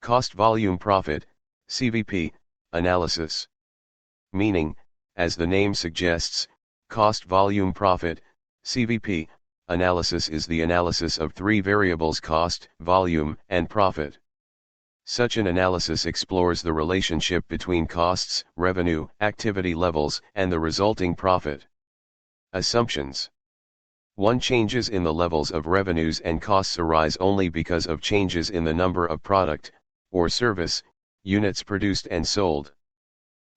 Cost volume profit, CVP, analysis. Meaning, as the name suggests, cost volume profit, CVP, analysis is the analysis of three variables: cost, volume, and profit. Such an analysis explores the relationship between costs, revenue, activity levels, and the resulting profit. Assumptions. 1. Changes in the levels of revenues and costs arise only because of changes in the number of product, or service, units produced and sold.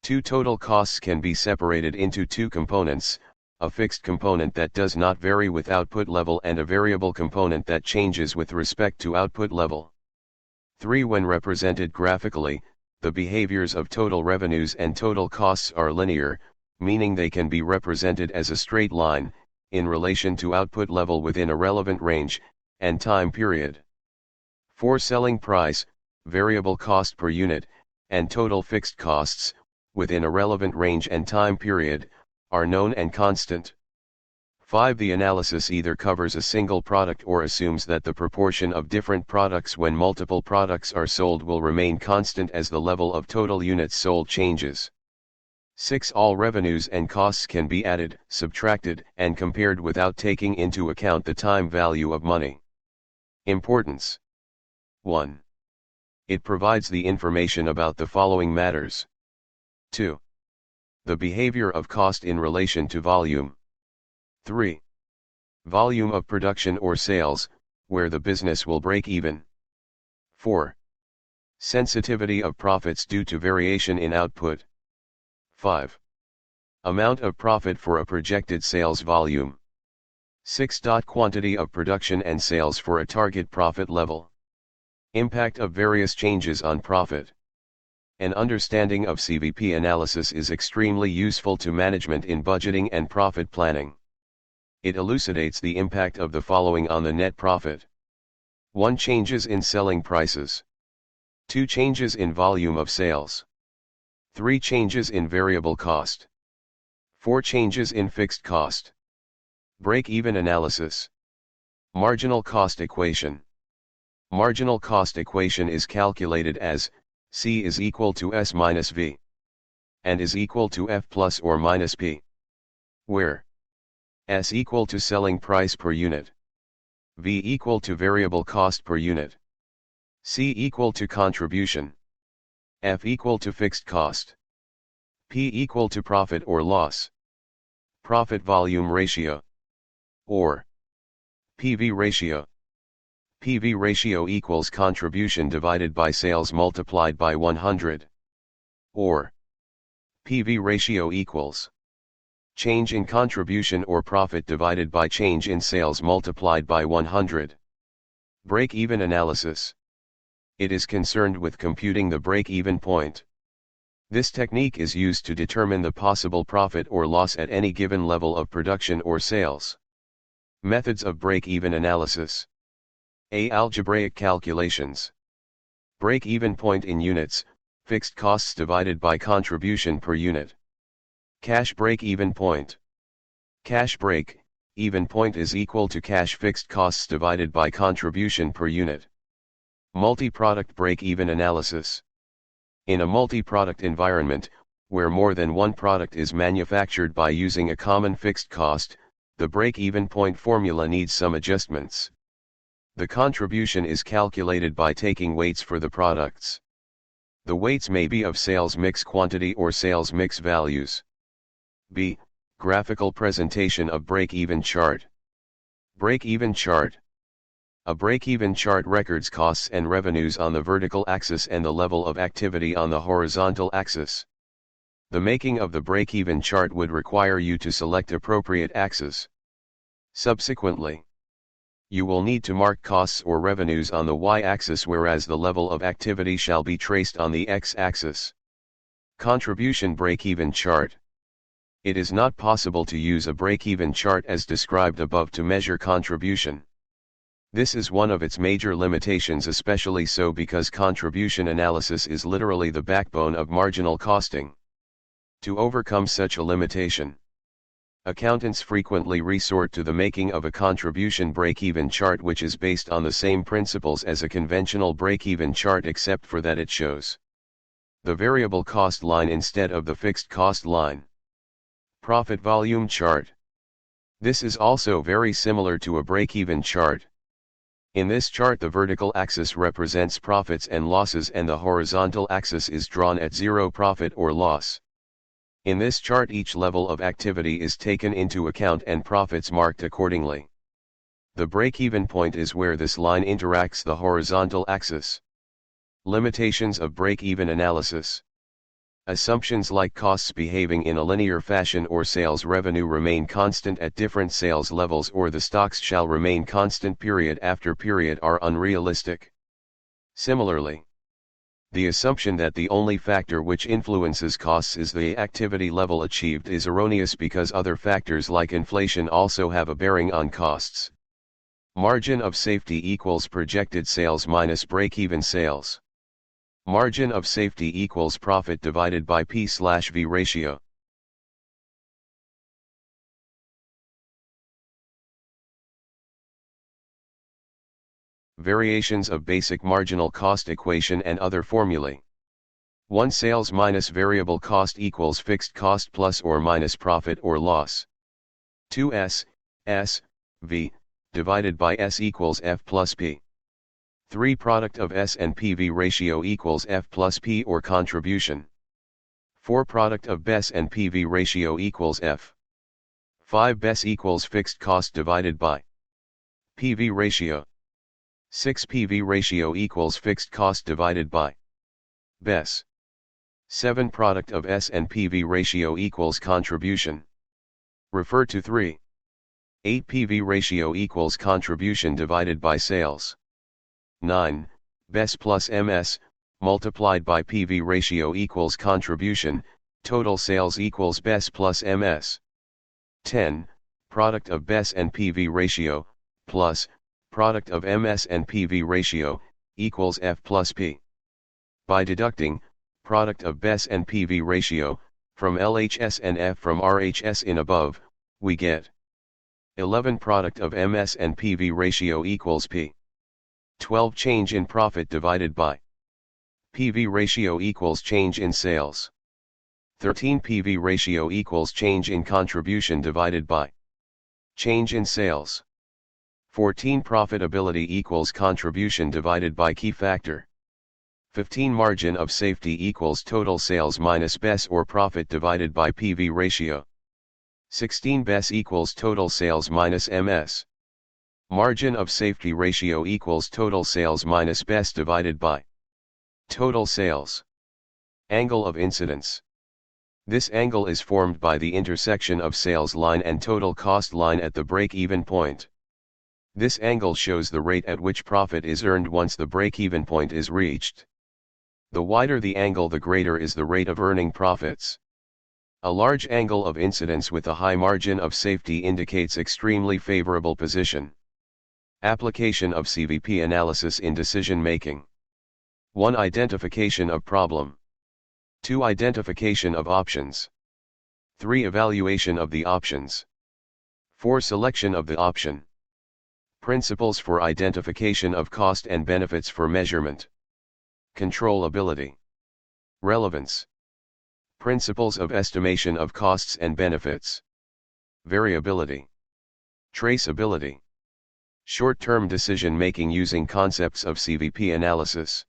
2. Total costs can be separated into two components, a fixed component that does not vary with output level and a variable component that changes with respect to output level. 3. When represented graphically, the behaviors of total revenues and total costs are linear, meaning they can be represented as a straight line, in relation to output level within a relevant range, and time period. 4. Selling price, variable cost per unit, and total fixed costs, within a relevant range and time period, are known and constant. 5. The analysis either covers a single product or assumes that the proportion of different products when multiple products are sold will remain constant as the level of total units sold changes. 6. All revenues and costs can be added, subtracted, and compared without taking into account the time value of money. Importance. 1. It provides the information about the following matters. 2. The behavior of cost in relation to volume. 3. Volume of production or sales, where the business will break even. 4. Sensitivity of profits due to variation in output. 5. Amount of profit for a projected sales volume. 6. Quantity of production and sales for a target profit level. Impact of various changes on profit. An understanding of CVP analysis is extremely useful to management in budgeting and profit planning. It elucidates the impact of the following on the net profit. 1. Changes in selling prices. 2. Changes in volume of sales. 3. Changes in variable cost. 4. Changes in fixed cost. Break-even analysis. Marginal cost equation. Marginal cost equation is calculated as C is equal to S minus V and is equal to F plus or minus P, where S equal to selling price per unit, V equal to variable cost per unit, C equal to contribution, F equal to fixed cost, P equal to profit or loss. Profit volume ratio, or PV ratio. PV ratio equals contribution divided by sales multiplied by 100, or PV ratio equals change in contribution or profit divided by change in sales multiplied by 100. Break-even analysis. It is concerned with computing the break-even point. This technique is used to determine the possible profit or loss at any given level of production or sales. Methods of break-even analysis. A. Algebraic calculations. Break-even point in units, fixed costs divided by contribution per unit. Cash break-even point. Cash break-even point is equal to cash fixed costs divided by contribution per unit. Multi-product break-even analysis. In a multi-product environment, where more than one product is manufactured by using a common fixed cost, the break-even point formula needs some adjustments. The contribution is calculated by taking weights for the products. The weights may be of sales mix quantity or sales mix values. B. Graphical presentation of break-even chart. Break-even chart. A break-even chart records costs and revenues on the vertical axis and the level of activity on the horizontal axis. The making of the break-even chart would require you to select appropriate axes. Subsequently, you will need to mark costs or revenues on the y-axis, whereas the level of activity shall be traced on the x-axis. Contribution break-even chart. It is not possible to use a break-even chart as described above to measure contribution. This is one of its major limitations, especially so because contribution analysis is literally the backbone of marginal costing. To overcome such a limitation, Accountants frequently resort to the making of a contribution break-even chart, which is based on the same principles as a conventional break-even chart, except for that it shows the variable cost line instead of the fixed cost line. Profit volume chart. This is also very similar to a break-even chart. In this chart, the vertical axis represents profits and losses and the horizontal axis is drawn at zero profit or loss. In this chart, each level of activity is taken into account and profits marked accordingly. The break-even point is where this line interacts the horizontal axis. Limitations of break-even analysis. Assumptions like costs behaving in a linear fashion or sales revenue remain constant at different sales levels, or the stocks shall remain constant period after period, are unrealistic. Similarly, the assumption that the only factor which influences costs is the activity level achieved is erroneous, because other factors like inflation also have a bearing on costs. Margin of safety equals projected sales minus break-even sales. Margin of safety equals profit divided by P/V ratio. Variations of basic marginal cost equation and other formulae. 1. Sales minus variable cost equals fixed cost plus or minus profit or loss. 2. S V divided by S equals F plus P. 3. Product of S and PV ratio equals F plus P or contribution. 4. Product of BES and PV ratio equals F. 5. BES equals fixed cost divided by PV ratio. 6. PV ratio equals fixed cost divided by BES. 7. Product of S and PV ratio equals contribution. Refer to 3. 8. PV ratio equals contribution divided by sales. 9. BES plus MS, multiplied by PV ratio equals contribution, total sales equals BES plus MS. 10. Product of BES and PV ratio, plus, product of MS and PV ratio, equals F plus P. By deducting, product of BES and PV ratio, from LHS and F from RHS in above, we get 11. Product of MS and PV ratio equals P. 12. Change in profit divided by PV ratio equals change in sales. 13. PV ratio equals change in contribution divided by change in sales. 14. Profitability equals contribution divided by key factor. 15. Margin of safety equals total sales minus BES or profit divided by PV ratio. 16. BES equals total sales minus MS. Margin of safety ratio equals total sales minus BES divided by total sales. Angle of incidence. This angle is formed by the intersection of sales line and total cost line at the break-even point. This angle shows the rate at which profit is earned once the break-even point is reached. The wider the angle, the greater is the rate of earning profits. A large angle of incidence with a high margin of safety indicates extremely favorable position. Application of CVP analysis in decision making. 1. Identification of problem. 2. Identification of options. 3. Evaluation of the options. 4. Selection of the option. Principles for identification of cost and benefits for measurement. Controllability. Relevance. Principles of estimation of costs and benefits. Variability. Traceability. Short-term decision making using concepts of CVP analysis.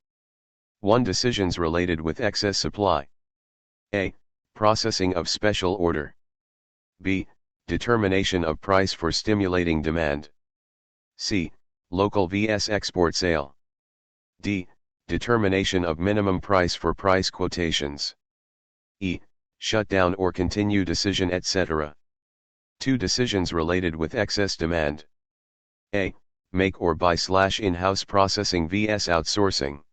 1. Decisions related with excess supply. A. Processing of special order. B. Determination of price for stimulating demand. C. Local vs export sale. D. Determination of minimum price for price quotations. E. Shutdown or continue decision, etc. 2. Decisions related with excess demand. A. Make or buy / in-house processing vs outsourcing.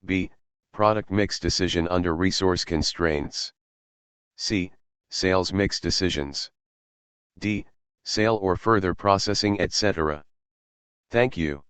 B. Product mix decision under resource constraints. C. Sales mix decisions. D. Sale or further processing, etc. Thank you.